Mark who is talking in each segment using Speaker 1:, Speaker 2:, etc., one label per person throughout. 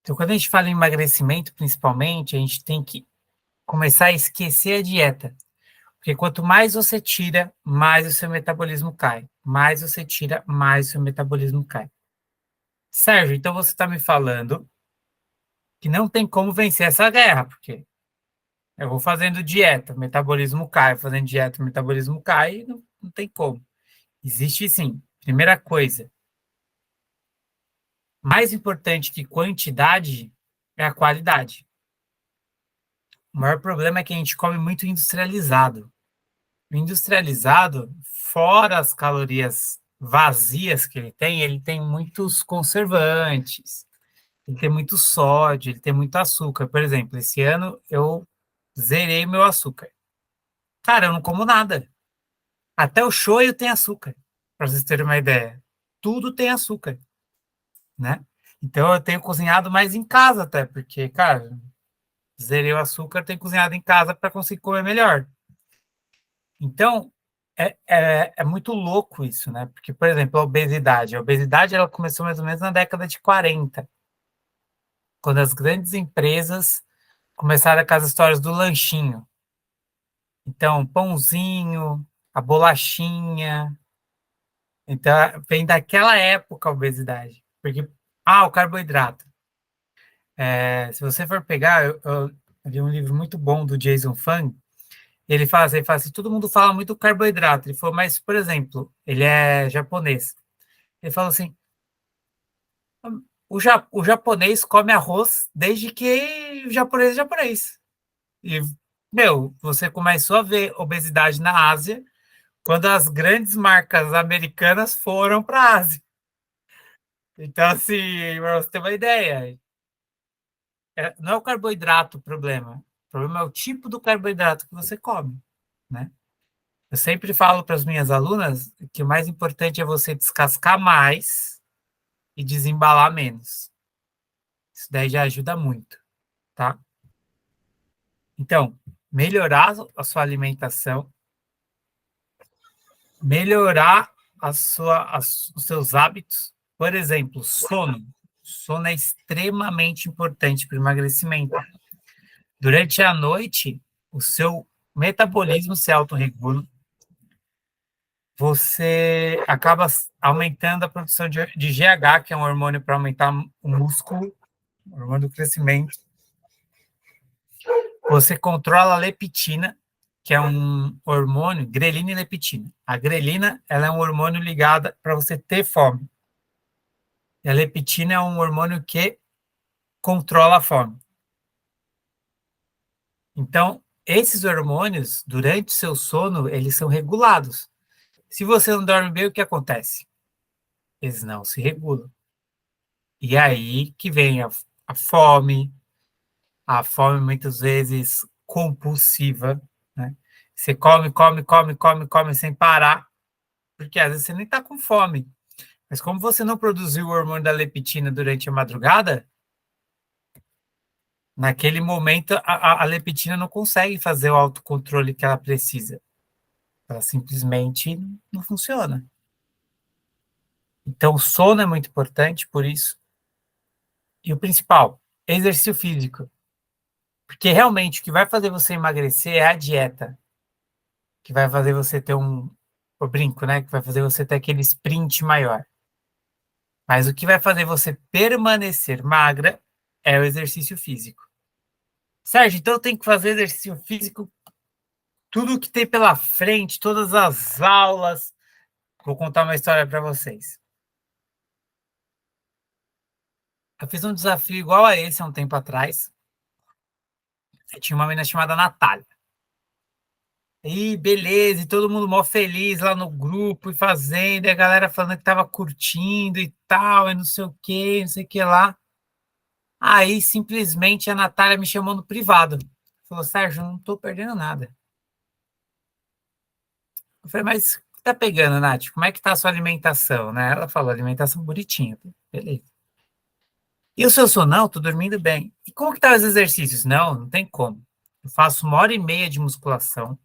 Speaker 1: Então, quando a gente fala em emagrecimento, principalmente, a gente tem que começar a esquecer a dieta. Porque quanto mais você tira, mais o seu metabolismo cai. Mais você tira, mais o seu metabolismo cai. Sérgio, então você está me falando que não tem como vencer essa guerra, porque eu vou fazendo dieta, o metabolismo cai, fazendo dieta, o metabolismo cai, não tem como. Existe sim. Primeira coisa, mais importante que quantidade é a qualidade. O maior problema é que a gente come muito industrializado. O industrializado, fora as calorias vazias que ele tem muitos conservantes, ele tem muito sódio, ele tem muito açúcar. Por exemplo, esse ano eu zerei meu açúcar. Cara, eu não como nada. Até o shoyu tem açúcar, para vocês terem uma ideia. Tudo tem açúcar, né? Então eu tenho cozinhado mais em casa até, porque, cara, zerei o açúcar, tenho cozinhado em casa para conseguir comer melhor. Então, é muito louco isso, né? Porque, por exemplo, a obesidade. A obesidade ela começou mais ou menos na década de 40, quando as grandes empresas começaram com as histórias do lanchinho. Então, pãozinho, a bolachinha. Então, vem daquela época a obesidade. Porque, o carboidrato. Se você for pegar, eu li um livro muito bom do Jason Fung. Ele fala assim, todo mundo fala muito do carboidrato. Ele falou, mas, por exemplo, ele é japonês. Ele falou assim, o japonês come arroz desde que o japonês é japonês. E, meu, você começou a ver obesidade na Ásia quando as grandes marcas americanas foram para a Ásia. Então, assim, para você ter uma ideia, não é o carboidrato o problema. O problema é o tipo do carboidrato que você come, né? Eu sempre falo para as minhas alunas que o mais importante é você descascar mais e desembalar menos. Isso daí já ajuda muito, tá? Então, melhorar a sua alimentação, melhorar os seus hábitos. Por exemplo, sono. Sono é extremamente importante para o emagrecimento. Durante a noite, o seu metabolismo se autorregula, você acaba aumentando a produção de GH, que é um hormônio para aumentar o músculo, o hormônio do crescimento. Você controla a leptina, que é um hormônio, grelina e leptina. A grelina, ela é um hormônio ligado para você ter fome. E a leptina é um hormônio que controla a fome. Então, esses hormônios, durante o seu sono, eles são regulados. Se você não dorme bem, o que acontece? Eles não se regulam. E aí que vem a fome muitas vezes compulsiva, né? Você come, come, come, come, come sem parar, porque às vezes você nem está com fome. Mas como você não produziu o hormônio da leptina durante a madrugada, naquele momento a leptina não consegue fazer o autocontrole que ela precisa. Ela simplesmente não funciona. Então, o sono é muito importante por isso. E o principal, exercício físico. Porque realmente o que vai fazer você emagrecer é a dieta. Que vai fazer você ter eu brinco, né? Que vai fazer você ter aquele sprint maior. Mas o que vai fazer você permanecer magra é o exercício físico. Sérgio, então eu tenho que fazer exercício físico tudo que tem pela frente, todas as aulas. Vou contar uma história para vocês. Eu fiz um desafio igual a esse há um tempo atrás. Tinha uma menina chamada Natália. E beleza, e todo mundo mó feliz lá no grupo e fazendo, e a galera falando que tava curtindo e tal, e não sei o que, não sei o que lá. Aí simplesmente a Natália me chamou no privado. Falou, Sérgio, não tô perdendo nada. Eu falei, mas o que tá pegando, Nath? Como é que tá a sua alimentação, né? Ela falou, alimentação bonitinha. Beleza. E o seu sono? Não, tô dormindo bem. E como que tá os exercícios? Não, não tem como. Eu faço 1h30 de musculação.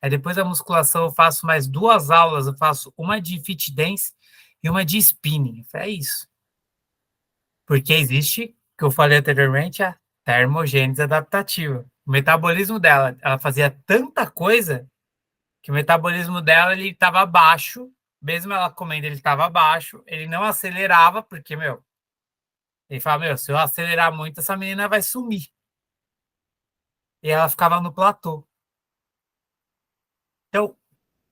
Speaker 1: Aí depois da musculação eu faço mais 2 aulas. Eu faço uma de fit dance e uma de spinning. É isso. Porque existe que eu falei anteriormente, a termogênese adaptativa. O metabolismo dela, ela fazia tanta coisa que o metabolismo dela ele estava baixo, mesmo ela comendo, ele estava baixo, ele não acelerava, porque, meu, ele fala, meu, se eu acelerar muito, essa menina vai sumir. E ela ficava no platô. Então,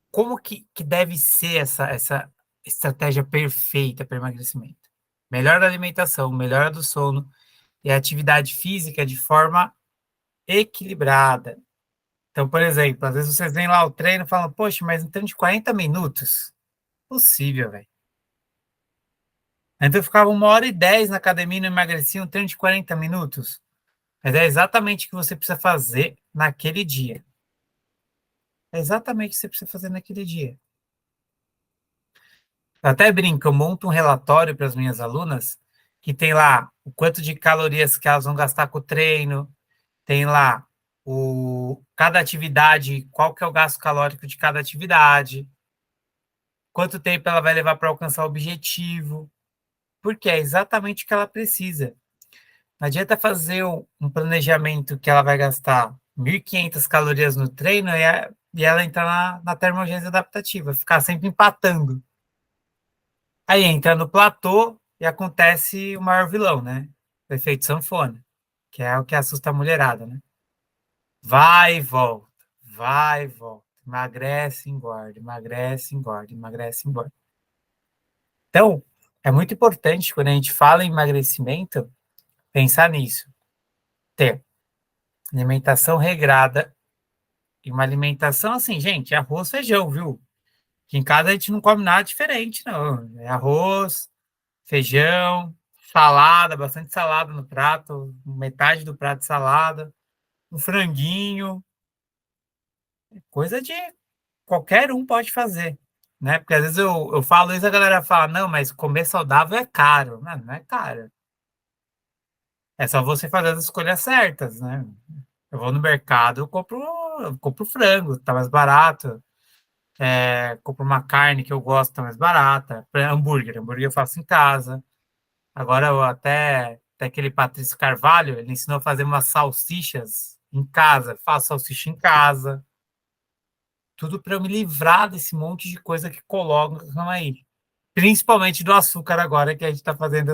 Speaker 1: como que deve ser essa estratégia perfeita para emagrecimento? Melhora da alimentação, melhora do sono e atividade física de forma equilibrada. Então, por exemplo, às vezes vocês vêm lá o treino e falam, poxa, mas um treino de 40 minutos? Possível, velho. Então eu ficava 1h10 na academia e não emagrecia um treino de 40 minutos. Mas é exatamente o que você precisa fazer naquele dia. É exatamente o que você precisa fazer naquele dia. Eu até brinco, eu monto um relatório para as minhas alunas que tem lá o quanto de calorias que elas vão gastar com o treino, tem lá cada atividade, qual que é o gasto calórico de cada atividade, quanto tempo ela vai levar para alcançar o objetivo, porque é exatamente o que ela precisa. Não adianta fazer um planejamento que ela vai gastar 1.500 calorias no treino e ela entrar na termogênese adaptativa, ficar sempre empatando. Aí entra no platô e acontece o maior vilão, né? O efeito sanfona, que é o que assusta a mulherada, né? Vai e volta, vai e volta. Emagrece, engorda, emagrece, engorda, emagrece, engorda. Então, é muito importante, quando a gente fala em emagrecimento, pensar nisso. Ter alimentação regrada e uma alimentação assim, gente, arroz, feijão, viu? Que em casa a gente não come nada diferente, não. É arroz, feijão, salada, bastante salada no prato, metade do prato de salada, um franguinho, coisa de qualquer um pode fazer, né? Porque às vezes eu falo isso e a galera fala, não, mas comer saudável é caro. Não é caro. É só você fazer as escolhas certas, né? Eu vou no mercado, eu compro frango, tá mais barato. Compro uma carne que eu gosto, tá mais barata. Hambúrguer eu faço em casa. Agora eu até aquele Patrício Carvalho, ele ensinou a fazer umas salsichas em casa. Faço salsicha em casa. Tudo para eu me livrar desse monte de coisa que colocam aí. Principalmente do açúcar agora, que a gente está fazendo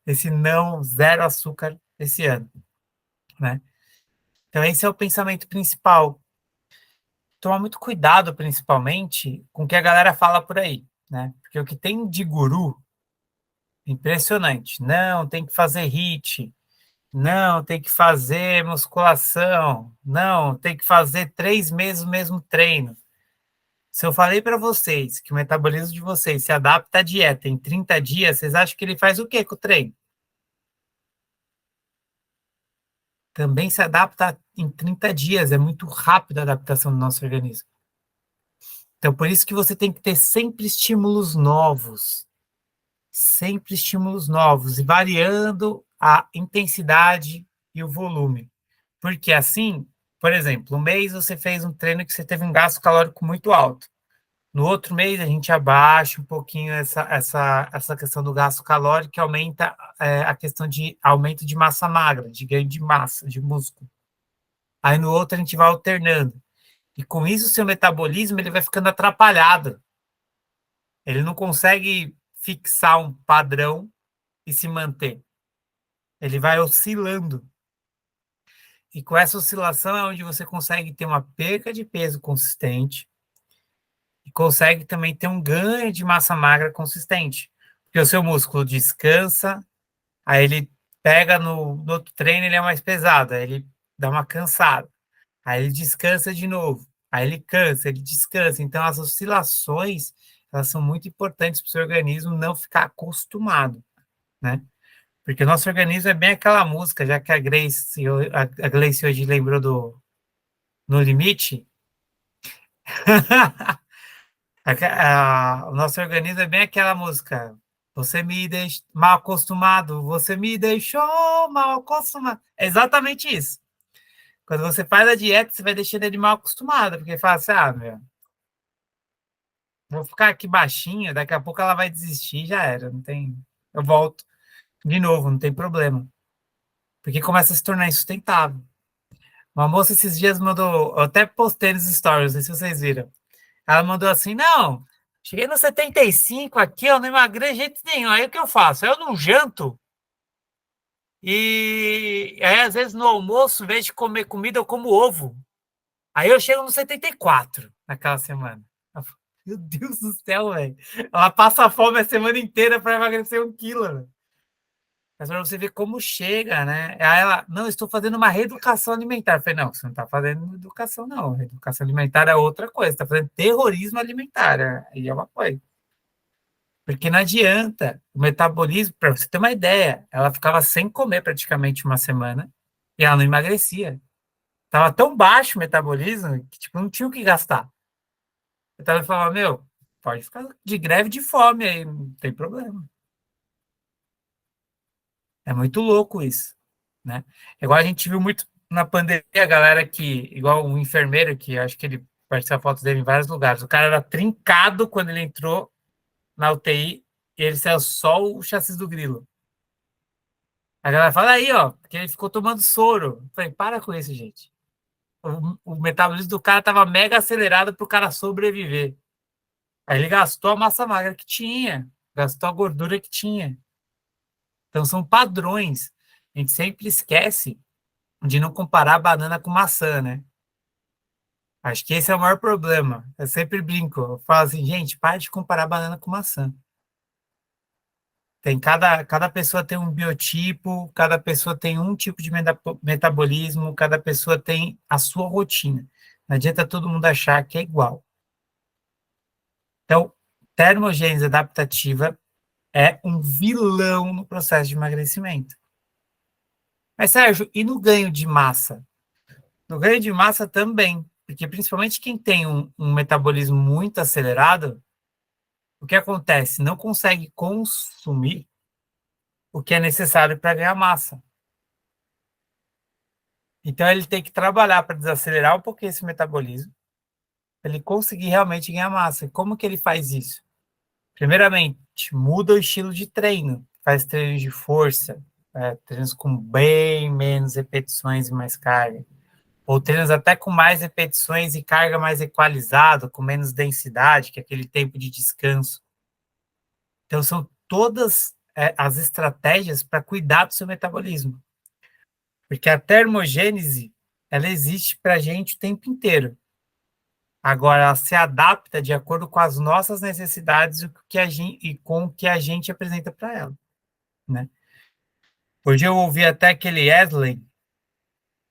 Speaker 1: esse não zero açúcar esse ano, né? Então esse é o pensamento principal. Tomar muito cuidado, principalmente, com o que a galera fala por aí, né? Porque o que tem de guru, impressionante. Não, tem que fazer HIIT. Não, tem que fazer musculação. Não, tem que fazer 3 meses o mesmo treino. Se eu falei para vocês que o metabolismo de vocês se adapta à dieta em 30 dias, vocês acham que ele faz o quê com o treino? Também se adapta em 30 dias, é muito rápida a adaptação do nosso organismo. Então, por isso que você tem que ter sempre estímulos novos e variando a intensidade e o volume. Porque assim, por exemplo, um mês você fez um treino que você teve um gasto calórico muito alto. No outro mês, a gente abaixa um pouquinho essa questão do gasto calórico, que aumenta a questão de aumento de massa magra, de ganho de massa, de músculo. Aí no outro, a gente vai alternando. E com isso, o seu metabolismo ele vai ficando atrapalhado. Ele não consegue fixar um padrão e se manter. Ele vai oscilando. E com essa oscilação é onde você consegue ter uma perca de peso consistente e consegue também ter um ganho de massa magra consistente. Porque o seu músculo descansa, aí ele pega no outro treino, ele é mais pesado, aí ele dá uma cansada, aí ele descansa de novo, aí ele cansa, ele descansa. Então, as oscilações, elas são muito importantes para o seu organismo não ficar acostumado, né? Porque o nosso organismo é bem aquela música, já que a Gleice hoje lembrou do No Limite. O nosso organismo é bem aquela música. Você me deixou mal acostumado, você me deixou mal acostumado. É exatamente isso. Quando você faz a dieta, você vai deixando ele mal acostumado, porque fala assim, meu, vou ficar aqui baixinho, daqui a pouco ela vai desistir, já era, não tem. Eu volto de novo, não tem problema. porque começa a se tornar insustentável. Uma moça esses dias mandou, eu até postei nos stories, não sei se vocês viram. Ela mandou assim, não, cheguei no 75 aqui, eu não emagreço de jeito nenhum. Aí o que eu faço? Eu não janto. E aí, às vezes, no almoço, em vez de comer comida, eu como ovo. Aí eu chego no 74 naquela semana. Meu Deus do céu, velho. Ela passa fome a semana inteira para emagrecer 1 quilo, velho. Mas para você ver como chega, né? Aí ela, não, estou fazendo uma reeducação alimentar. Eu falei, não, você não está fazendo educação, não. Educação alimentar é outra coisa. Você está fazendo terrorismo alimentar. Aí é uma coisa. Porque não adianta. O metabolismo, para você ter uma ideia, ela ficava sem comer praticamente uma semana e ela não emagrecia. Tava tão baixo o metabolismo que, tipo, não tinha o que gastar. Então ele falava, meu, pode ficar de greve de fome aí, não tem problema. É muito louco isso, né? Igual a gente viu muito na pandemia, a galera que, igual um enfermeiro, que acho que ele apareceu a foto dele em vários lugares, o cara era trincado quando ele entrou na UTI e ele saiu só o chassi do grilo. A galera fala aí, ó, porque ele ficou tomando soro. Eu falei, para com isso, gente. O metabolismo do cara tava mega acelerado pro cara sobreviver. Aí ele gastou a massa magra que tinha, gastou a gordura que tinha. Então são padrões. A gente sempre esquece de não comparar banana com maçã, né? Acho que esse é o maior problema. Eu sempre brinco, eu falo assim, gente, para de comparar banana com maçã. Tem cada pessoa tem um biotipo, cada pessoa tem um tipo de metabolismo, cada pessoa tem a sua rotina. Não adianta todo mundo achar que é igual. Então, termogênese adaptativa é um vilão no processo de emagrecimento. Mas, Sérgio, e no ganho de massa? No ganho de massa também, porque principalmente quem tem um metabolismo muito acelerado, o que acontece? Não consegue consumir o que é necessário para ganhar massa. Então, ele tem que trabalhar para desacelerar um pouquinho esse metabolismo, para ele conseguir realmente ganhar massa. E como que ele faz isso? Primeiramente, muda o estilo de treino, faz treinos de força, treinos com bem menos repetições e mais carga, ou treinos até com mais repetições e carga mais equalizado, com menos densidade, que é aquele tempo de descanso. Então, são todas as estratégias para cuidar do seu metabolismo. Porque a termogênese, ela existe para a gente o tempo inteiro. Agora, ela se adapta de acordo com as nossas necessidades e com o que a gente apresenta para ela, né? Hoje eu ouvi até aquele Wesley,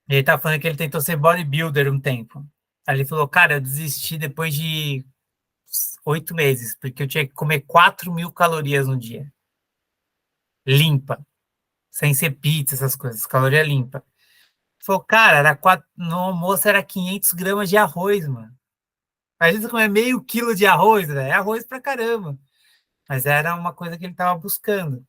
Speaker 1: ele tá falando que ele tentou ser bodybuilder um tempo. Aí ele falou, cara, eu desisti depois de 8 meses, porque eu tinha que comer 4.000 calorias no dia. Limpa, sem ser pizza, essas coisas, caloria limpa. Ele falou, cara, no almoço era 500 gramas de arroz, mano. A gente comer meio quilo de arroz, né? É arroz pra caramba. Mas era uma coisa que ele estava buscando.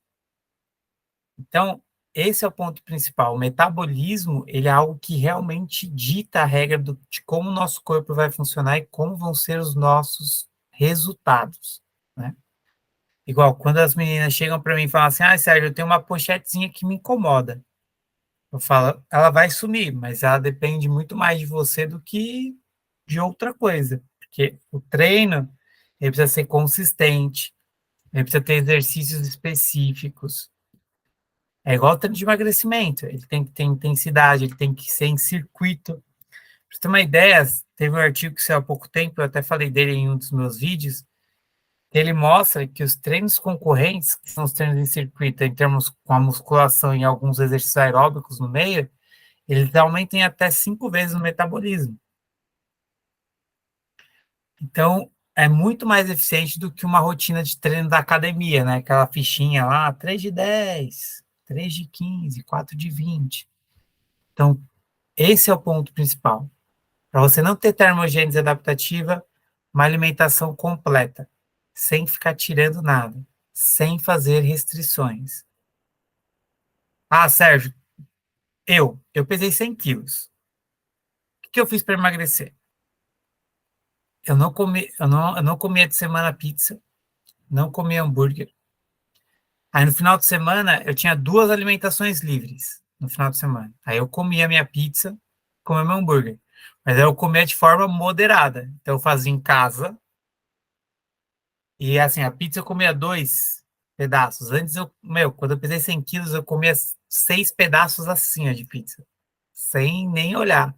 Speaker 1: Então, esse é o ponto principal. O metabolismo, ele é algo que realmente dita a regra de como o nosso corpo vai funcionar e como vão ser os nossos resultados, né? Igual, quando as meninas chegam para mim e falam assim, Sérgio, eu tenho uma pochetezinha que me incomoda. Eu falo, ela vai sumir, mas ela depende muito mais de você do que de outra coisa. Porque o treino, ele precisa ser consistente, ele precisa ter exercícios específicos. É igual o treino de emagrecimento, ele tem que ter intensidade, ele tem que ser em circuito. Para você ter uma ideia, teve um artigo que saiu há pouco tempo, eu até falei dele em um dos meus vídeos, que ele mostra que os treinos concorrentes, que são os treinos em circuito, em termos com a musculação e alguns exercícios aeróbicos no meio, eles aumentam até 5 vezes o metabolismo. Então, é muito mais eficiente do que uma rotina de treino da academia, né? Aquela fichinha lá, 3 de 10, 3 de 15, 4 de 20. Então, esse é o ponto principal. Para você não ter termogênese adaptativa, uma alimentação completa, sem ficar tirando nada, sem fazer restrições. Ah, Sérgio, eu pesei 100 quilos. O que eu fiz para emagrecer? Eu não comia de semana pizza, não comia hambúrguer. Aí no final de semana eu tinha 2 alimentações livres. no final de semana. Aí eu comia minha pizza, comia meu hambúrguer. Mas aí eu comia de forma moderada. Então eu fazia em casa. E assim, a pizza eu comia 2 pedaços. Antes quando eu pesei 100 quilos, eu comia 6 pedaços assim, ó, de pizza. Sem nem olhar.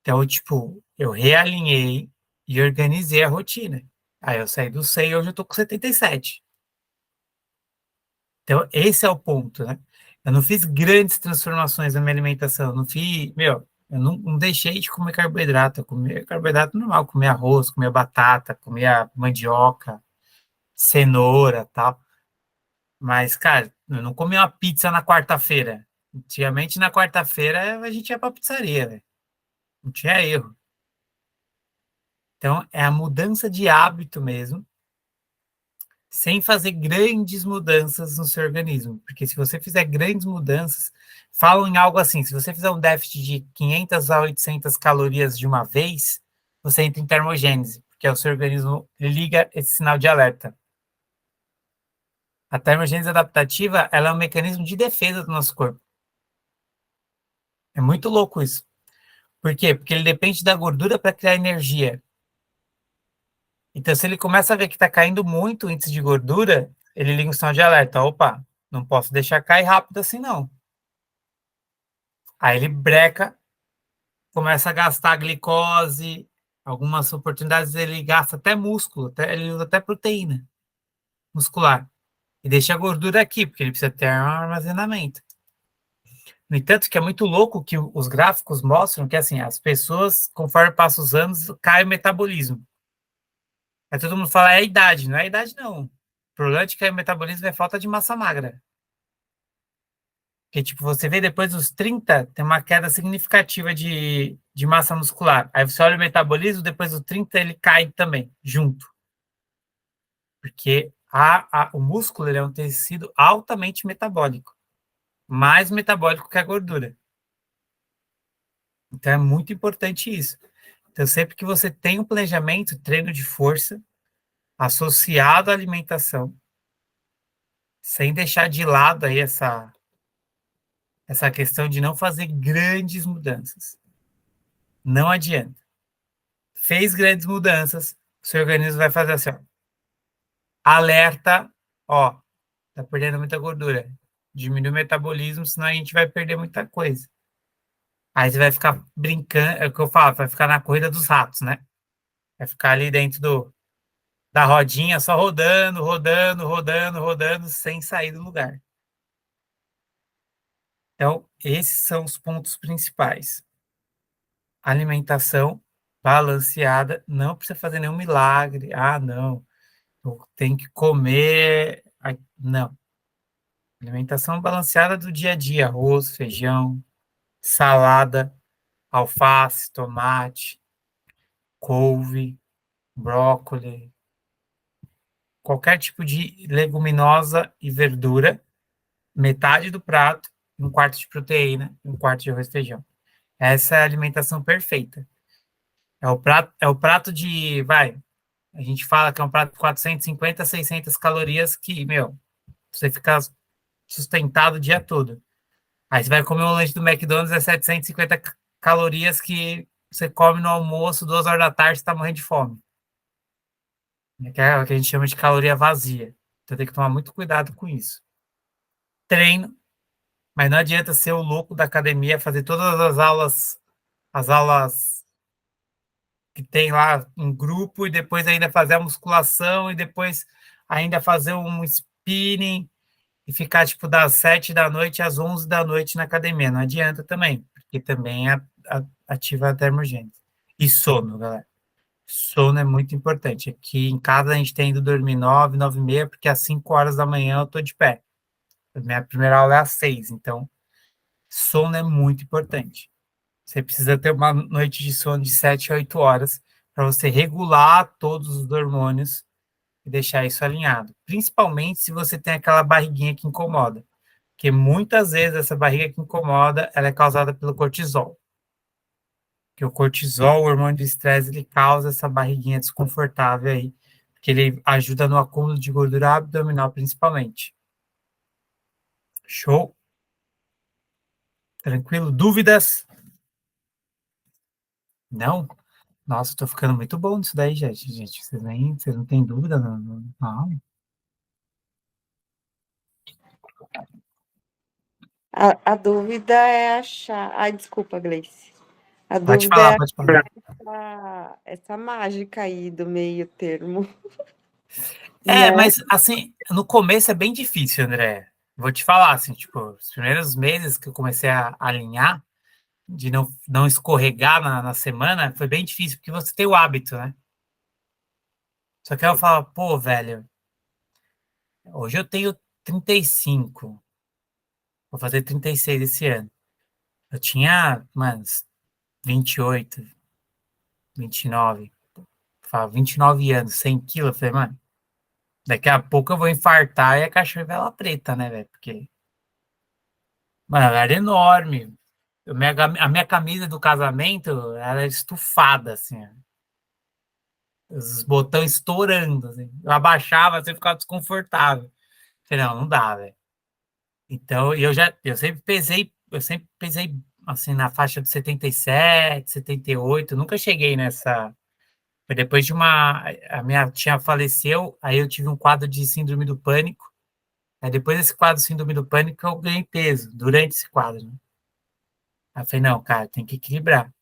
Speaker 1: Então, tipo, eu realinhei e organizei a rotina. Aí eu saí do 100 e hoje eu tô com 77. Então, esse é o ponto, né? Eu não fiz grandes transformações na minha alimentação. Não fiz, eu não deixei de comer carboidrato. Eu comia carboidrato normal, comia arroz, comia batata, comia mandioca, cenoura, tal. Mas, cara, eu não comia uma pizza na quarta-feira. Antigamente, na quarta-feira, a gente ia pra pizzaria, velho. Não tinha erro. Então, é a mudança de hábito mesmo, sem fazer grandes mudanças no seu organismo. Porque se você fizer grandes mudanças, falam em algo assim, se você fizer um déficit de 500 a 800 calorias de uma vez, você entra em termogênese, porque o seu organismo liga esse sinal de alerta. A termogênese adaptativa, ela é um mecanismo de defesa do nosso corpo. É muito louco isso. Por quê? Porque ele depende da gordura para criar energia. Então, se ele começa a ver que está caindo muito o índice de gordura, ele liga um sinal de alerta. Opa, não posso deixar cair rápido assim, não. Aí ele breca, começa a gastar glicose, algumas oportunidades ele gasta até músculo, ele usa até proteína muscular. E deixa a gordura aqui, porque ele precisa ter um armazenamento. No entanto, que é muito louco que os gráficos mostram que assim, as pessoas, conforme passam os anos, cai o metabolismo. Aí todo mundo fala, é a idade. Não é a idade, não. O problema de cair o metabolismo é falta de massa magra. Porque, tipo, você vê depois dos 30, tem uma queda significativa de massa muscular. Aí você olha o metabolismo, depois dos 30 ele cai também, junto. Porque o músculo ele é um tecido altamente metabólico. Mais metabólico que a gordura. Então é muito importante isso. Então, sempre que você tem um planejamento, treino de força, associado à alimentação, sem deixar de lado aí essa questão de não fazer grandes mudanças. Não adianta. Fez grandes mudanças, o seu organismo vai fazer assim, ó, alerta, ó, tá perdendo muita gordura. Diminui o metabolismo, senão a gente vai perder muita coisa. Aí você vai ficar brincando, é o que eu falo, vai ficar na corrida dos ratos, né? Vai ficar ali dentro da rodinha, só rodando, rodando, rodando, rodando, sem sair do lugar. Então, esses são os pontos principais. Alimentação balanceada, não precisa fazer nenhum milagre. Ah, não, tem que comer. Não. Alimentação balanceada do dia a dia: arroz, feijão, salada, alface, tomate, couve, brócolis, qualquer tipo de leguminosa e verdura, metade do prato, um quarto de proteína, um quarto de arroz e feijão. Essa é a alimentação perfeita. É o prato de, a gente fala que é um prato de 450 a 600 calorias que, você fica sustentado o dia todo. Aí você vai comer um lanche do McDonald's, é 750 calorias que você come no almoço, 2 horas da tarde, você está morrendo de fome. Que é o que a gente chama de caloria vazia. Então tem que tomar muito cuidado com isso. Treino, mas não adianta ser o louco da academia, fazer todas as aulas que tem lá em grupo, e depois ainda fazer a musculação, e depois ainda fazer um spinning, e ficar, tipo, das 7 da noite às 11 da noite na academia. Não adianta também, porque também ativa a termogênese. E sono, galera. Sono é muito importante. Aqui em casa a gente tem ido dormir 9, 9h30, porque às 5 horas da manhã eu tô de pé. A minha primeira aula é às 6, então sono é muito importante. Você precisa ter uma noite de sono de 7 a 8 horas para você regular todos os hormônios e deixar isso alinhado. Principalmente se você tem aquela barriguinha que incomoda. Porque muitas vezes essa barriga que incomoda, ela é causada pelo cortisol. Que o cortisol, o hormônio do estresse, ele causa essa barriguinha desconfortável aí, porque ele ajuda no acúmulo de gordura abdominal principalmente. Show? Tranquilo? Dúvidas? Não? Nossa, tô ficando muito bom nisso daí, gente. Vocês não têm dúvida? Não.
Speaker 2: A dúvida é achar. Ai, desculpa, Gleice. A
Speaker 1: Pode
Speaker 2: dúvida
Speaker 1: falar,
Speaker 2: é
Speaker 1: pode falar.
Speaker 2: essa mágica aí do meio termo,
Speaker 1: É,
Speaker 2: né?
Speaker 1: mas assim, no começo é bem difícil, André. Vou te falar, assim, tipo, os primeiros meses que eu comecei a alinhar, de não escorregar na semana, foi bem difícil, porque você tem o hábito, né? Só que aí eu falo, pô, velho, hoje eu tenho 35, vou fazer 36 esse ano. Eu tinha, mano, 28, 29, fala, 29 anos, 100 quilos. Eu falei, mano, daqui a pouco eu vou infartar e a cachorro é vela preta, né, velho? Porque, mano, ela era enorme. A minha camisa do casamento, ela era estufada, assim, ó. Os botões estourando, assim. Eu abaixava, você ficava desconfortável. Falei, não dá, velho. Então, eu sempre pesei, assim, na faixa de 77, 78. Nunca cheguei nessa. Foi depois de a minha tia faleceu, aí eu tive um quadro de síndrome do pânico. Aí depois desse quadro de síndrome do pânico, eu ganhei peso, durante esse quadro, né? Aí eu falei, não, cara, tem que equilibrar.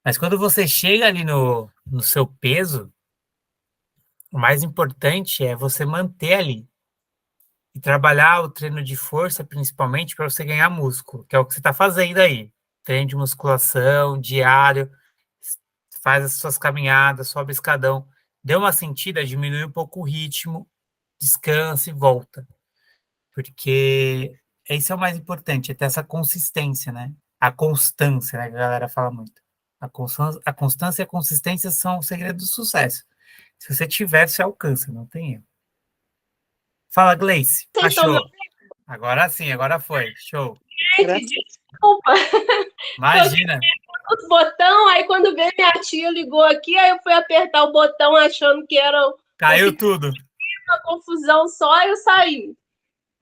Speaker 1: Mas quando você chega ali no seu peso, o mais importante é você manter ali. E trabalhar o treino de força, principalmente, para você ganhar músculo, que é o que você está fazendo aí. Treino de musculação, diário, faz as suas caminhadas, sobe escadão. Deu uma sentida, diminui um pouco o ritmo, descansa e volta. Porque esse é o mais importante, é ter essa consistência, né? A constância, né? Que a galera fala muito. A constância e a consistência são o segredo do sucesso. Se você tiver, você alcança, não tem erro. Fala, Gleice.
Speaker 3: Vocês estão me
Speaker 1: Achou? Agora sim, agora foi. Show.
Speaker 3: ouvindo? Desculpa, que eu tinha
Speaker 1: Imagina,
Speaker 3: os botão, aí quando veio minha tia ligou aqui, aí eu fui apertar o botão achando que era
Speaker 1: caiu tudo.
Speaker 3: uma confusão só e eu saí.
Speaker 1: Não,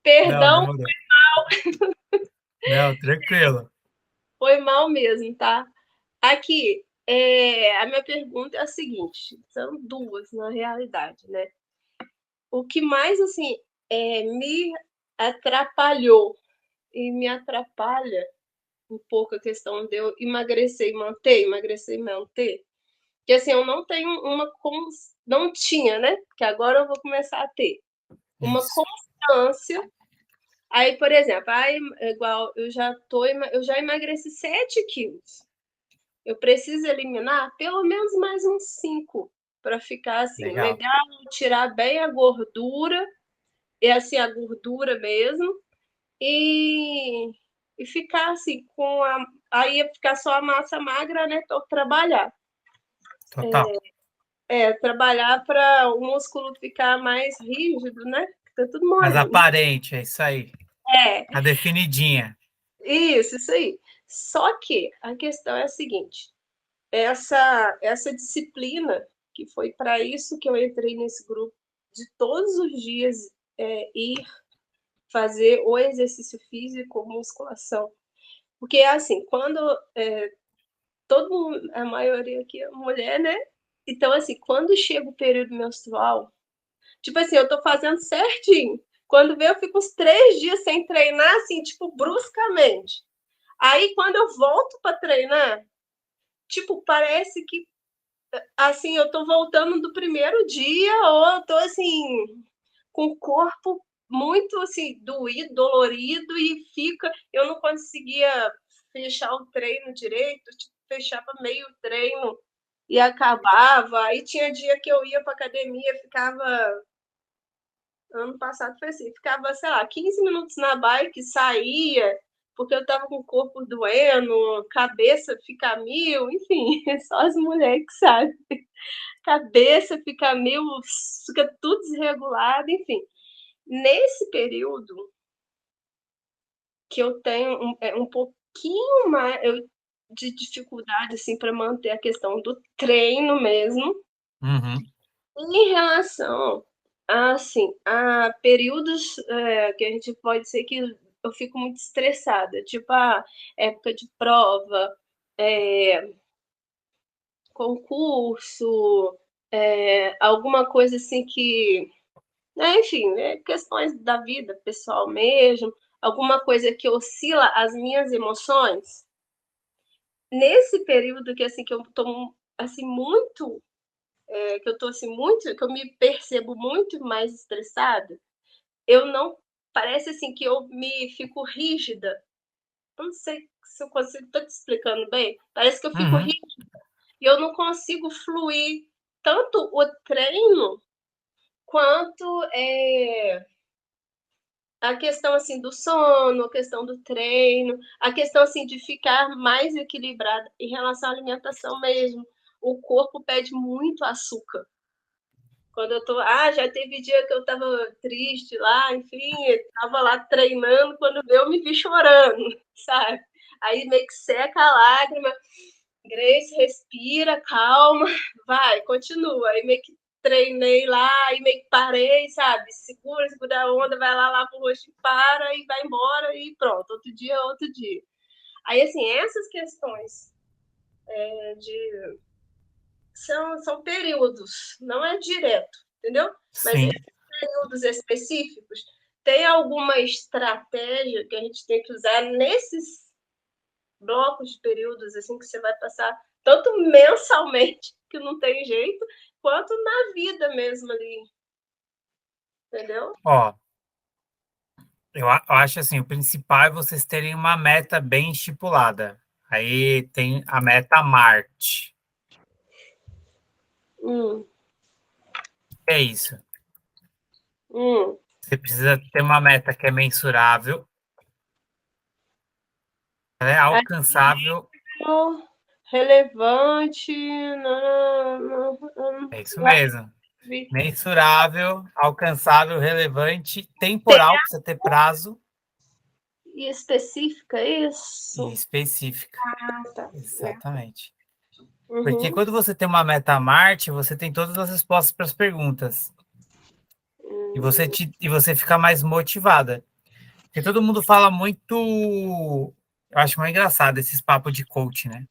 Speaker 3: Perdão,
Speaker 1: demorou. Não, tranquilo.
Speaker 3: foi mal mesmo, tá? Aqui, a minha pergunta é a seguinte, são duas na realidade, né? O que mais, assim, me atrapalhou e me atrapalha um pouco a questão de eu emagrecer e manter, que assim, eu não tenho não tinha, né? Que agora eu vou começar a ter uma
Speaker 1: Isso.
Speaker 3: constância. Aí, por exemplo, aí, igual eu já emagreci 7 quilos. Eu preciso eliminar pelo menos mais uns 5 para ficar assim,
Speaker 1: Legal.
Speaker 3: legal, tirar bem a gordura, e assim, a gordura mesmo, e, e ficar assim, aí ia ficar só a massa magra, né? Tô trabalhar.
Speaker 1: Total.
Speaker 3: Trabalhar para o músculo ficar mais rígido, né? Tá tudo
Speaker 1: Mas
Speaker 3: molinho.
Speaker 1: aparente, é isso aí.
Speaker 3: É,
Speaker 1: Tá definidinha.
Speaker 3: isso aí. Só que a questão é a seguinte: essa disciplina, que foi para isso que eu entrei nesse grupo, de todos os dias ir fazer o exercício físico, musculação. Porque, assim, quando todo mundo, a maioria aqui é mulher, né? Então, assim, quando chega o período menstrual, tipo assim, eu tô fazendo certinho. Quando vê, eu fico uns 3 dias sem treinar, assim, tipo, bruscamente. Aí, quando eu volto para treinar, tipo, parece que, assim, eu tô voltando do primeiro dia, ou eu tô, assim, com o corpo muito, assim, doído, dolorido, e eu não conseguia fechar o treino direito, tipo, fechava meio treino e acabava. Aí tinha dia que eu ia para academia, ficava ano passado foi assim, ficava, sei lá, 15 minutos na bike, saía, porque eu tava com o corpo doendo, cabeça fica mil, enfim, só as mulheres que sabem. Cabeça fica mil, fica tudo desregulado, enfim. Nesse período que eu tenho um pouquinho mais de dificuldade assim para manter a questão do treino mesmo,
Speaker 1: Uhum.
Speaker 3: em relação a, assim, a períodos que a gente pode ser que eu fico muito estressada. Tipo, época de prova, concurso, alguma coisa assim que, enfim, questões da vida pessoal mesmo, alguma coisa que oscila as minhas emoções. Nesse período que assim que eu tô assim muito, que eu tô assim muito, que eu me percebo muito mais estressada, eu não parece assim que eu me fico rígida. Eu não sei se eu consigo, tô te explicando bem. Parece que eu fico
Speaker 1: Uhum.
Speaker 3: rígida e eu não consigo fluir tanto o treino quanto a questão assim do sono, a questão do treino, a questão assim de ficar mais equilibrada em relação à alimentação mesmo. O corpo pede muito açúcar. Quando eu tô, já teve dia que eu tava triste lá, enfim, tava lá treinando, quando eu me vi chorando, sabe? Aí meio que seca a lágrima, Grace, respira, calma, vai, continua. Aí meio que treinei lá, e meio que parei, sabe? Segura a onda, vai lá, lava o rosto e para, e vai embora, e pronto, outro dia, outro dia. Aí, assim, essas questões de são períodos, não é direto, entendeu? Mas
Speaker 1: Sim.
Speaker 3: esses períodos específicos, tem alguma estratégia que a gente tem que usar nesses blocos de períodos assim que você vai passar, tanto mensalmente, que não tem jeito, quanto na vida mesmo ali, entendeu?
Speaker 1: Ó, eu acho assim, o principal é vocês terem uma meta bem estipulada. Aí tem a meta Marte.
Speaker 3: Hum,
Speaker 1: É isso.
Speaker 3: hum.
Speaker 1: Você precisa ter uma meta que é mensurável, ela é
Speaker 3: Aí,
Speaker 1: alcançável.
Speaker 3: relevante, não, não,
Speaker 1: É isso
Speaker 3: não,
Speaker 1: mesmo.
Speaker 3: vi.
Speaker 1: Mensurável, alcançável, relevante, temporal, precisa ter prazo
Speaker 3: E específica,
Speaker 1: e
Speaker 3: isso?
Speaker 1: específica.
Speaker 3: Ah, tá.
Speaker 1: Exatamente. Porque
Speaker 3: Uhum.
Speaker 1: quando você tem uma meta Marte, você tem todas as respostas para as perguntas. E você fica mais motivada. Porque todo mundo fala muito. Eu acho mais engraçado esses papos de coach, né?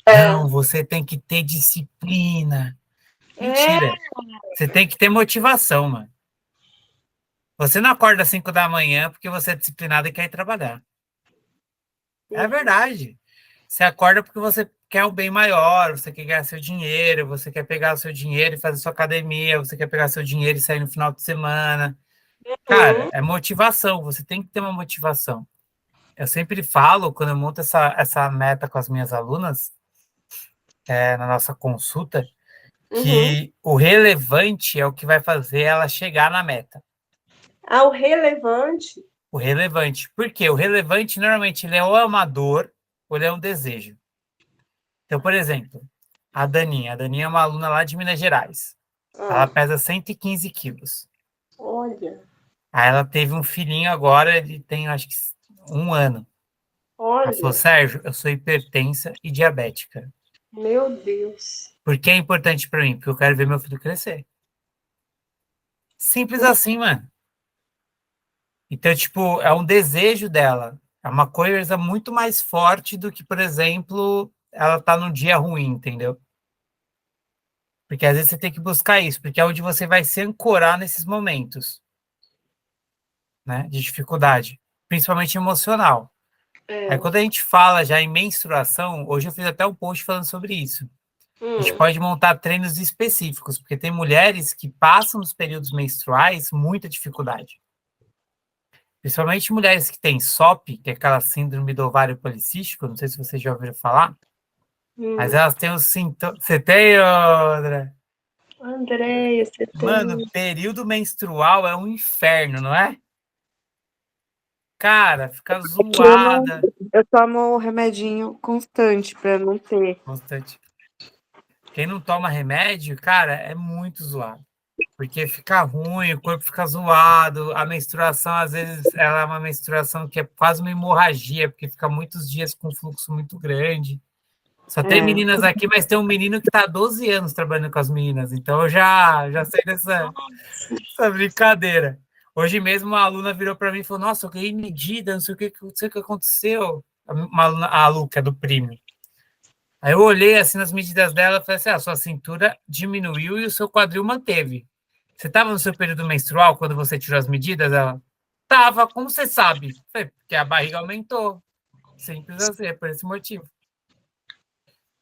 Speaker 3: É,
Speaker 1: Não, você tem que ter disciplina.
Speaker 3: é,
Speaker 1: Mentira. Você tem que ter motivação, mano. Você não acorda às 5 da manhã porque você é disciplinado e quer ir trabalhar. É
Speaker 3: uhum,
Speaker 1: verdade. Você acorda porque você quer o bem maior, você quer ganhar seu dinheiro, você quer pegar o seu dinheiro e fazer sua academia, você quer pegar seu dinheiro e sair no final de semana. Cara,
Speaker 3: uhum,
Speaker 1: é motivação, você tem que ter uma motivação. Eu sempre falo, quando eu monto essa meta com as minhas alunas, na nossa consulta,
Speaker 3: uhum.
Speaker 1: que o relevante é o que vai fazer ela chegar na meta.
Speaker 3: O relevante.
Speaker 1: O relevante. Por quê? O relevante, normalmente, ele é ou amador ou ele é um desejo. Então, por exemplo, a Daninha. A Daninha é uma aluna lá de Minas Gerais. Ela
Speaker 3: Ah,
Speaker 1: pesa 115 quilos.
Speaker 3: olha,
Speaker 1: Aí ela teve um filhinho agora, ele tem, acho que, 1 ano. Ela falou,
Speaker 3: olha,
Speaker 1: Sérgio, eu sou hipertensa e diabética.
Speaker 3: meu Deus.
Speaker 1: Por que é importante para mim? Porque eu quero ver meu filho crescer. Simples assim, mano. Então, tipo, é um desejo dela. É uma coisa muito mais forte do que, por exemplo, ela tá num dia ruim, entendeu? Porque às vezes você tem que buscar isso, porque é onde você vai se ancorar nesses momentos, né, de dificuldade, principalmente emocional. Aí
Speaker 3: É.
Speaker 1: quando a gente fala já em menstruação, hoje eu fiz até um post falando sobre isso. A gente
Speaker 3: Hum,
Speaker 1: pode montar treinos específicos, porque tem mulheres que passam nos períodos menstruais muita dificuldade. Principalmente mulheres que têm SOP, que é aquela síndrome do ovário policístico, não sei se vocês já ouviram falar, mas
Speaker 3: hum.
Speaker 1: elas têm os sintomas. Você tem, André?
Speaker 3: Andréia, você
Speaker 1: Mano,
Speaker 3: tem.
Speaker 1: período menstrual é um inferno, não é? Cara, fica
Speaker 2: Aqui eu não.
Speaker 1: zoada.
Speaker 2: Eu tomo remedinho constante para não ter.
Speaker 1: Constante. Quem não toma remédio, cara, é muito zoado. Porque fica ruim, o corpo fica zoado, a menstruação, às vezes, ela é uma menstruação que é quase uma hemorragia, porque fica muitos dias com fluxo muito grande. Só tem
Speaker 2: É.
Speaker 1: meninas aqui, mas tem um menino que está há 12 anos trabalhando com as meninas, então eu já sei dessa brincadeira. Hoje mesmo uma aluna virou para mim e falou: Nossa, eu ganhei medida, não sei o que aconteceu. Uma aluna, a Luca, do Primo. Aí eu olhei assim nas medidas dela e falei assim: a sua cintura diminuiu e o seu quadril manteve. Você estava no seu período menstrual quando você tirou as medidas? Ela tava, como você sabe? Eu falei, porque a barriga aumentou. Simples assim, é por esse motivo.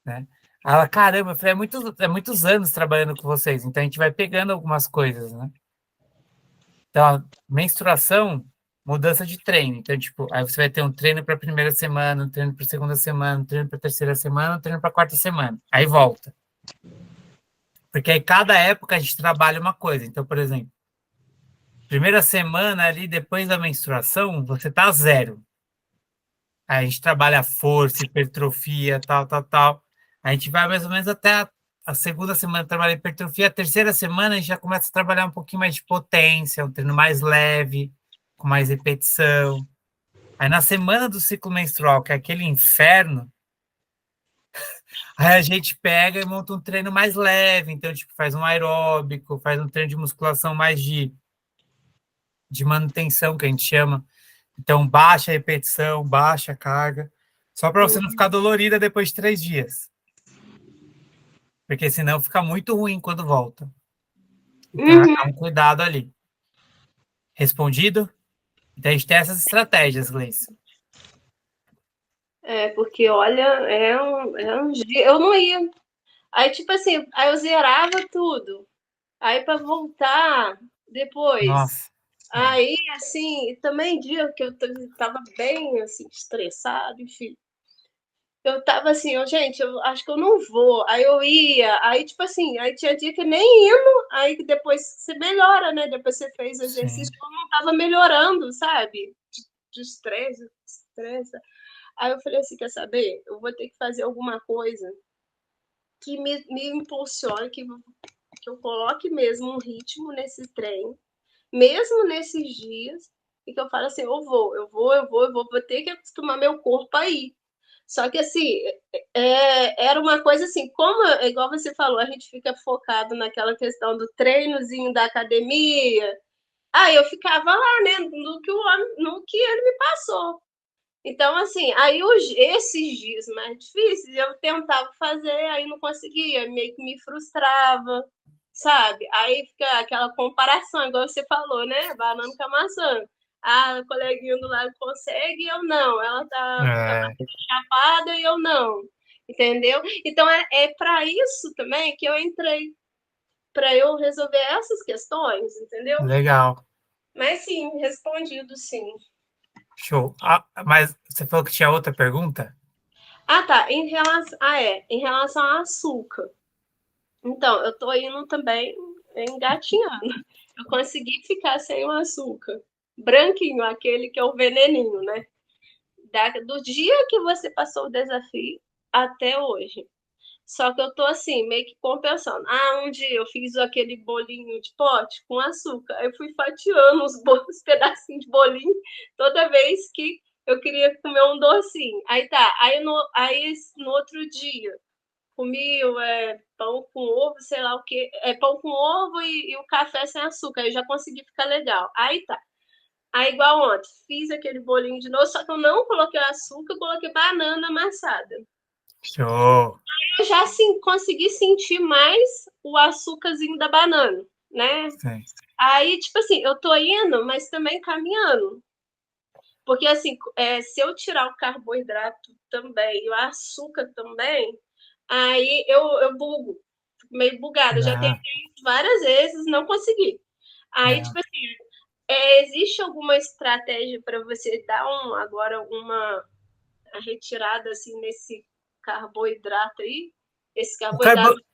Speaker 1: Né? Ela, caramba, eu falei, muitos anos trabalhando com vocês, então a gente vai pegando algumas coisas, né? Então, a menstruação, mudança de treino. Então, tipo, aí você vai ter um treino para a primeira semana, um treino para a segunda semana, um treino para a terceira semana, um treino para a quarta semana. Aí volta. Porque aí cada época a gente trabalha uma coisa. Então, por exemplo, primeira semana ali depois da menstruação, você tá zero. Aí a gente trabalha força, hipertrofia, tal, tal, tal. A gente vai mais ou menos até a segunda semana trabalha hipertrofia, a terceira semana a gente já começa a trabalhar um pouquinho mais de potência, um treino mais leve, com mais repetição. Aí na semana do ciclo menstrual, que é aquele inferno, aí a gente pega e monta um treino mais leve, então tipo faz um aeróbico, faz um treino de musculação mais de manutenção, que a gente chama. Então, baixa a repetição, baixa a carga, só para você não ficar dolorida depois de 3 dias. Porque senão fica muito ruim quando volta. Então, é um cuidado ali. Respondido? Então, a gente tem essas estratégias, Gleice.
Speaker 3: Porque olha, é um dia. Eu não ia. Aí, tipo assim, aí eu zerava tudo. Aí para voltar depois.
Speaker 1: Nossa.
Speaker 3: Aí, assim, também dia que eu tava bem assim, estressado, enfim. Eu tava assim, gente, eu acho que eu não vou. Aí eu ia, aí tipo assim, aí tinha dia que nem indo, aí que depois você melhora, né? Depois você fez exercício,
Speaker 1: Sim.
Speaker 3: eu não tava melhorando, sabe? De estresse, estresse. Aí eu falei assim, quer saber? Eu vou ter que fazer alguma coisa que me impulsione, que eu coloque mesmo um ritmo nesse treino, mesmo nesses dias, e que eu falo assim, eu vou ter que acostumar meu corpo aí. Só que assim, era uma coisa assim, como, igual você falou, a gente fica focado naquela questão do treinozinho da academia, aí eu ficava lá, né, no que ele me passou. Então, assim, aí esses dias mais difíceis eu tentava fazer, aí não conseguia, meio que me frustrava, sabe? Aí fica aquela comparação, igual você falou, né? Banana com a maçã. A coleguinha do lado consegue e eu não. Ela tá
Speaker 1: É,
Speaker 3: chapada e eu não. Entendeu? Então é para isso também que eu entrei, para eu resolver essas questões, entendeu?
Speaker 1: legal.
Speaker 3: Mas sim, respondido sim.
Speaker 1: Show. Ah, mas você falou que tinha outra pergunta?
Speaker 3: Ah, tá. Em relação ao açúcar. Então, eu tô indo também engatinhando. Eu consegui ficar sem o açúcar. Branquinho, aquele que é o veneninho, né? Do dia que você passou o desafio até hoje. Só que eu tô assim, meio que compensando. Um dia eu fiz aquele bolinho de pote com açúcar. Aí eu fui fatiando os pedacinhos de bolinho toda vez que eu queria comer um docinho. Aí tá, aí no outro dia comi pão com ovo, sei lá o que, pão com ovo e o café sem açúcar. Aí já consegui ficar legal. Aí tá. Aí igual ontem, fiz aquele bolinho de novo, só que eu não coloquei açúcar, eu coloquei banana amassada.
Speaker 1: Show.
Speaker 3: Eu já consegui sentir mais o açúcarzinho da banana, né?
Speaker 1: Sim.
Speaker 3: Aí, tipo assim, eu tô indo, mas também caminhando. Porque, assim, se eu tirar o carboidrato também e o açúcar também, aí eu bugo, fico meio bugada. Eu já tentei
Speaker 1: Ah,
Speaker 3: várias vezes, não consegui. Aí,
Speaker 1: é.
Speaker 3: tipo assim, existe alguma estratégia para você dar agora uma retirada assim nesse carboidrato aí? Esse
Speaker 1: O carbo...
Speaker 3: carboidrato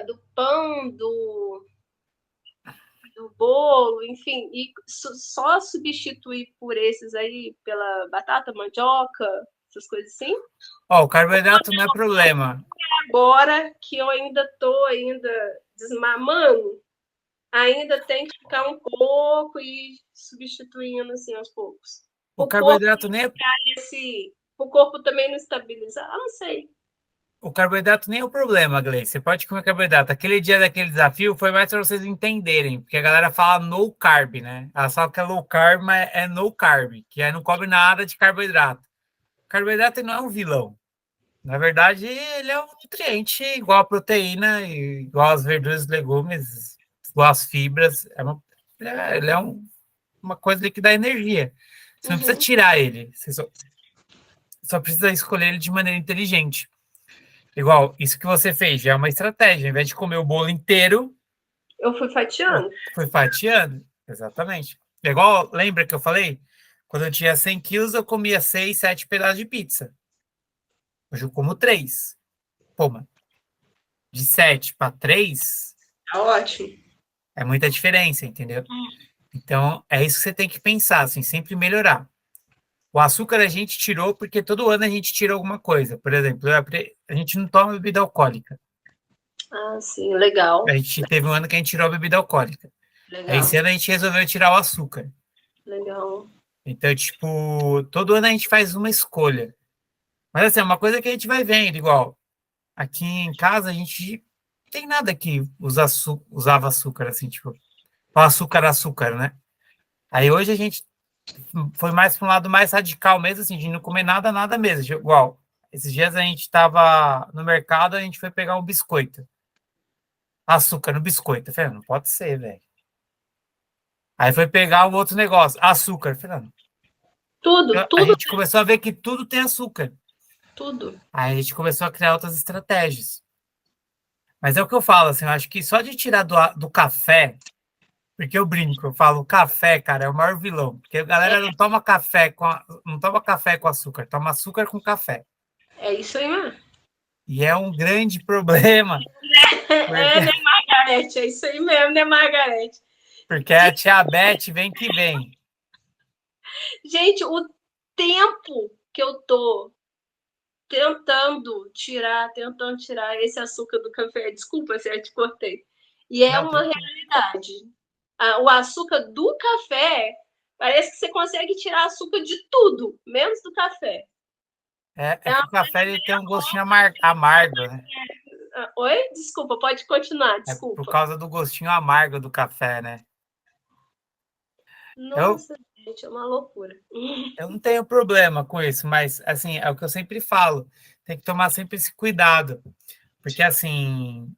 Speaker 3: do pão, do bolo, enfim, e só substituir por esses aí, pela batata, mandioca, essas coisas assim.
Speaker 1: Ó, o carboidrato não é problema.
Speaker 3: Agora que eu ainda tô desmamando, ainda tem que ficar um pouco e substituindo assim aos poucos.
Speaker 1: O
Speaker 3: O corpo
Speaker 1: carboidrato nem é
Speaker 3: o corpo também não estabilizar, não sei.
Speaker 1: o carboidrato nem é o problema, Gleice. Você pode comer carboidrato. Aquele dia daquele desafio foi mais para vocês entenderem, porque a galera fala no carb, né? Ela fala que é low carb, mas é no carb, que aí não come nada de carboidrato. Carboidrato não é um vilão. Na verdade, ele é um nutriente igual a proteína, igual as verduras e legumes, igual as fibras. Ele é uma coisa que dá energia. Você não precisa tirar ele. Você só precisa escolher ele de maneira inteligente. Igual, isso que você fez já é uma estratégia. Ao invés de comer o bolo inteiro,
Speaker 3: Eu fui fatiando.
Speaker 1: foi fatiando. Exatamente. Igual, lembra que eu falei? Quando eu tinha 100 quilos, eu comia 6, 7 pedaços de pizza. Hoje eu como 3. Pô, mano, de 7 para 3
Speaker 3: Tá ótimo.
Speaker 1: é muita diferença, entendeu? Então, é isso que você tem que pensar, assim, sempre melhorar. O açúcar a gente tirou porque todo ano a gente tira alguma coisa. Por exemplo, a gente não toma bebida alcoólica.
Speaker 3: Ah, sim, legal.
Speaker 1: A gente teve um ano que a gente tirou a bebida alcoólica. Aí
Speaker 3: Legal.
Speaker 1: esse ano a gente resolveu tirar o açúcar.
Speaker 3: Legal.
Speaker 1: Então, tipo, todo ano a gente faz uma escolha. Mas assim, é uma coisa que a gente vai vendo, igual. Aqui em casa a gente não tem nada que usava açúcar, assim, tipo, o açúcar, né? Aí hoje a gente foi mais para um lado mais radical mesmo, assim, de não comer nada mesmo. Igual, esses dias a gente estava no mercado, a gente foi pegar um biscoito. Açúcar no biscoito. Eu falei, não pode ser, velho. Aí foi pegar um outro negócio, açúcar. Eu falei, não.
Speaker 3: Tudo,
Speaker 1: A
Speaker 3: tudo,
Speaker 1: gente começou a ver que tudo tem açúcar.
Speaker 3: tudo.
Speaker 1: Aí a gente começou a criar outras estratégias. Mas é o que eu falo, assim, eu acho que só de tirar do café, porque eu brinco, eu falo, café, cara, é o maior vilão. Porque a galera não toma café não toma café com açúcar, toma açúcar com café.
Speaker 3: É isso aí mesmo.
Speaker 1: E é um grande problema,
Speaker 3: É, né,
Speaker 1: porque,
Speaker 3: Margarete? É isso aí mesmo, né, Margarete?
Speaker 1: porque a tia Beth vem que vem.
Speaker 3: Gente, o tempo que eu tô tentando tirar esse açúcar do café, desculpa se eu te cortei. E é
Speaker 1: Não,
Speaker 3: uma
Speaker 1: tranquilo.
Speaker 3: realidade. O açúcar do café, parece que você consegue tirar açúcar de tudo, menos do café.
Speaker 1: É
Speaker 3: É
Speaker 1: que
Speaker 3: uma...
Speaker 1: o café ele tem um gostinho amargo, né?
Speaker 3: Oi? Desculpa, pode continuar,
Speaker 1: É por
Speaker 3: desculpa.
Speaker 1: causa do gostinho amargo do café, né? Eu,
Speaker 3: Nossa, gente, é uma loucura.
Speaker 1: eu não tenho problema com isso, mas, assim, é o que eu sempre falo. Tem que tomar sempre esse cuidado. Porque, assim,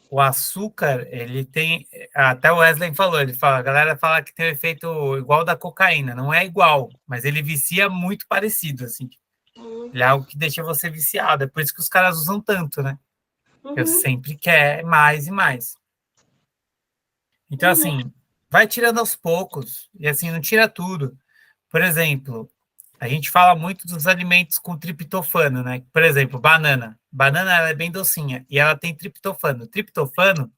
Speaker 1: o açúcar, ele tem. Até o Wesley falou, ele fala, a galera fala que tem um efeito igual da cocaína. Não é igual, mas ele vicia muito parecido, assim. Ele é algo que deixa você viciado. É por isso que os caras usam tanto, né? Eu
Speaker 3: Uhum,
Speaker 1: sempre quer mais e mais. Então,
Speaker 3: uhum.
Speaker 1: assim, vai tirando aos poucos. E, assim, não tira tudo. Por exemplo, a gente fala muito dos alimentos com triptofano, né? Por exemplo, banana. Banana, ela é bem docinha e ela tem triptofano. O triptofano,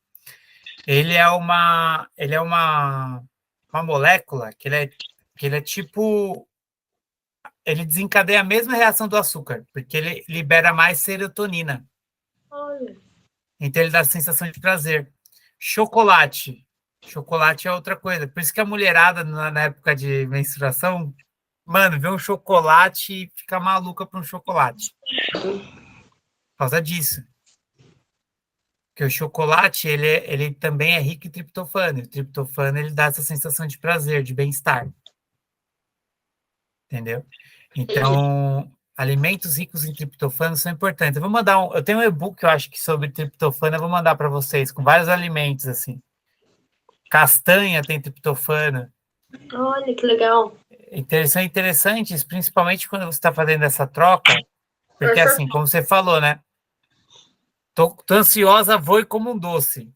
Speaker 1: ele é uma molécula que ele é tipo, ele desencadeia a mesma reação do açúcar, porque ele libera mais serotonina.
Speaker 3: Olha,
Speaker 1: Então ele dá a sensação de prazer. Chocolate. Chocolate é outra coisa. Por isso que a mulherada na época de menstruação, mano, vê um chocolate e fica maluca por um chocolate. Por causa disso. Porque o chocolate, ele também é rico em triptofano. E o triptofano, ele dá essa sensação de prazer, de bem-estar. Entendeu?
Speaker 3: entendi.
Speaker 1: Então, alimentos ricos em triptofano são importantes. Eu tenho um e-book, eu acho que sobre triptofano, eu vou mandar para vocês, com vários alimentos, assim. Castanha tem triptofano.
Speaker 3: Olha, que legal.
Speaker 1: Então, são interessantes, principalmente quando você está fazendo essa troca, porque assim, como você falou, né? Tô ansiosa, vou e como um doce.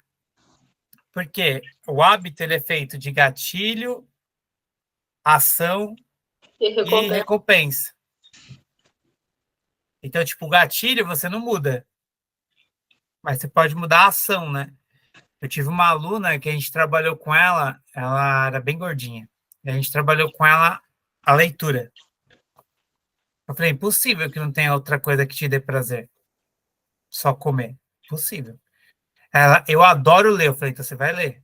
Speaker 1: Porque o hábito ele é feito de gatilho, ação
Speaker 3: E
Speaker 1: e
Speaker 3: recompensa.
Speaker 1: recompensa. Então, tipo, o gatilho você não muda, mas você pode mudar a ação, né? Eu tive uma aluna que a gente trabalhou com ela era bem gordinha. E a gente trabalhou com ela a leitura. Eu falei, impossível que não tenha outra coisa que te dê prazer. Só comer. Impossível. Eu adoro ler. Eu falei, então você vai ler.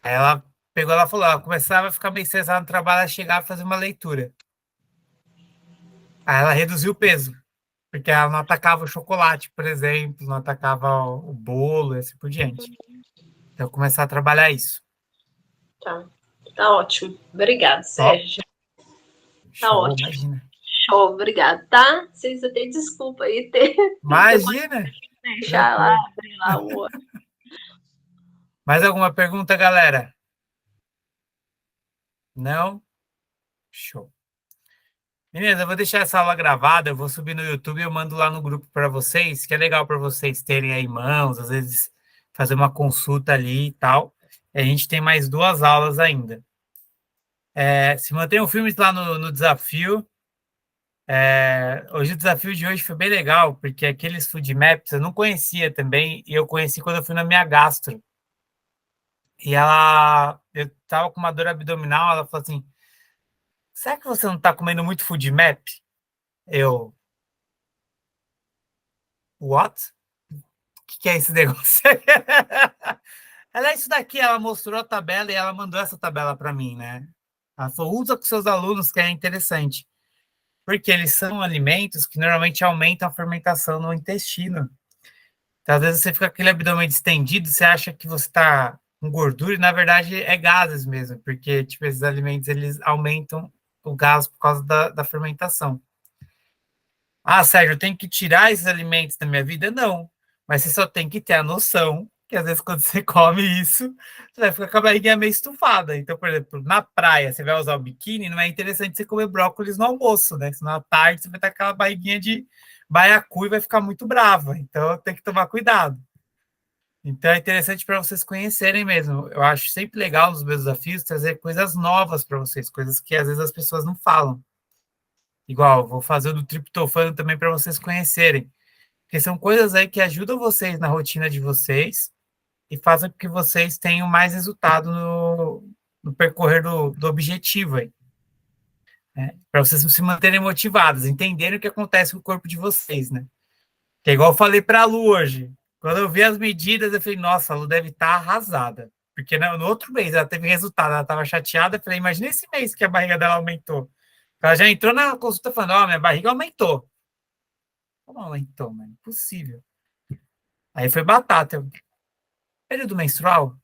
Speaker 1: Aí ela pegou, ela falou, ela começava a ficar meio estressada no trabalho, ela chegava a fazer uma leitura. Aí ela reduziu o peso. Porque ela não atacava o chocolate, por exemplo, não atacava o bolo e assim por diante. Então, começar a trabalhar isso.
Speaker 3: Tá ótimo. Obrigada,
Speaker 1: Top.
Speaker 3: Sérgio. Tá
Speaker 1: Show,
Speaker 3: ótimo.
Speaker 1: imagina.
Speaker 3: Show, obrigada, tá? Vocês até desculpa aí ter
Speaker 1: Imagina!
Speaker 3: deixar lá,
Speaker 1: Tranquilo.
Speaker 3: abrir lá o.
Speaker 1: Mais alguma pergunta, galera? Não? Show. Meninas, eu vou deixar essa aula gravada, eu vou subir no YouTube e eu mando lá no grupo para vocês, que é legal para vocês terem aí mãos, às vezes fazer uma consulta ali e tal. E a gente tem mais 2 aulas ainda. Se mantenham firmes lá no desafio. Hoje o desafio de hoje foi bem legal, porque aqueles food maps eu não conhecia também, e eu conheci quando eu fui na minha gastro. E eu tava com uma dor abdominal, ela falou assim, será que você não tá comendo muito food map? Eu, what? Que é esse negócio? Ela é isso daqui, ela mostrou a tabela e ela mandou essa tabela para mim, né? Ela falou, usa com seus alunos, que é interessante. Porque eles são alimentos que normalmente aumentam a fermentação no intestino. Então, às vezes você fica com aquele abdômen distendido, você acha que você está com gordura, e na verdade é gases mesmo, porque tipo, esses alimentos eles aumentam o gás por causa da fermentação. Ah, Sérgio, eu tenho que tirar esses alimentos da minha vida? Não. Mas você só tem que ter a noção que às vezes quando você come isso, você vai ficar com a barriguinha meio estufada. Então, por exemplo, na praia, você vai usar o biquíni, não é interessante você comer brócolis no almoço, né? Senão à tarde você vai estar com aquela barriguinha de baiacu e vai ficar muito brava. Então, tem que tomar cuidado. Então, é interessante para vocês conhecerem mesmo. Eu acho sempre legal nos meus desafios trazer coisas novas para vocês, coisas que às vezes as pessoas não falam. Igual, vou fazer o do triptofano também para vocês conhecerem. Porque são coisas aí que ajudam vocês na rotina de vocês e fazem com que vocês tenham mais resultado no percorrer do objetivo aí. Né? Para vocês se manterem motivados, entenderem o que acontece com o corpo de vocês, né? Que é igual eu falei para a Lu hoje. Quando eu vi as medidas, eu falei, nossa, a Lu deve estar arrasada. Porque no outro mês ela teve resultado, ela estava chateada. Eu falei, imagina esse mês que a barriga dela aumentou. Ela já entrou na consulta falando, ó, minha barriga aumentou. Como aumentou, mano? Impossível. Aí foi batata. Período menstrual?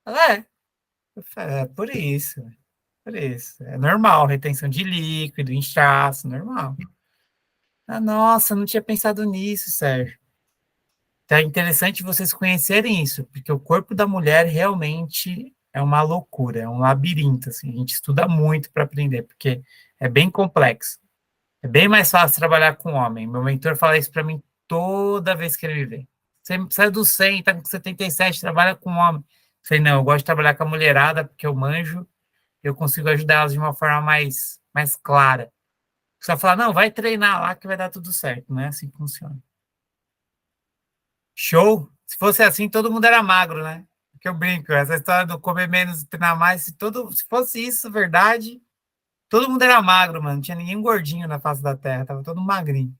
Speaker 1: Ela é. Eu falei, é por isso. Por isso. É normal, retenção de líquido, inchaço, normal. Ah, nossa, não tinha pensado nisso, Sérgio. Então é interessante vocês conhecerem isso, porque o corpo da mulher realmente é uma loucura, é um labirinto, assim. A gente estuda muito para aprender, porque é bem complexo. É bem mais fácil trabalhar com homem. Meu mentor fala isso para mim toda vez que ele me vê. Você sai do 100, tá com 77, trabalha com homem. Eu falei, não, eu gosto de trabalhar com a mulherada, porque eu manjo, eu consigo ajudar elas de uma forma mais clara. Você vai falar, não, vai treinar lá que vai dar tudo certo. Não é assim que funciona. Show? Se fosse assim, todo mundo era magro, né? Porque eu brinco, essa história do comer menos e treinar mais, se fosse isso verdade, todo mundo era magro, mano. Não tinha ninguém gordinho na face da terra, tava todo magrinho.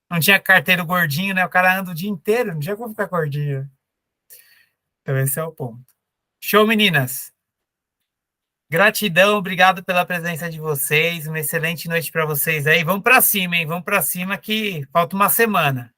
Speaker 1: Não tinha carteiro gordinho, né? O cara anda o dia inteiro, não tinha como ficar gordinho. Então, esse é o ponto. Show, meninas! Gratidão, obrigado pela presença de vocês. Uma excelente noite para vocês aí. Vamos para cima, hein? Vamos para cima que falta uma semana.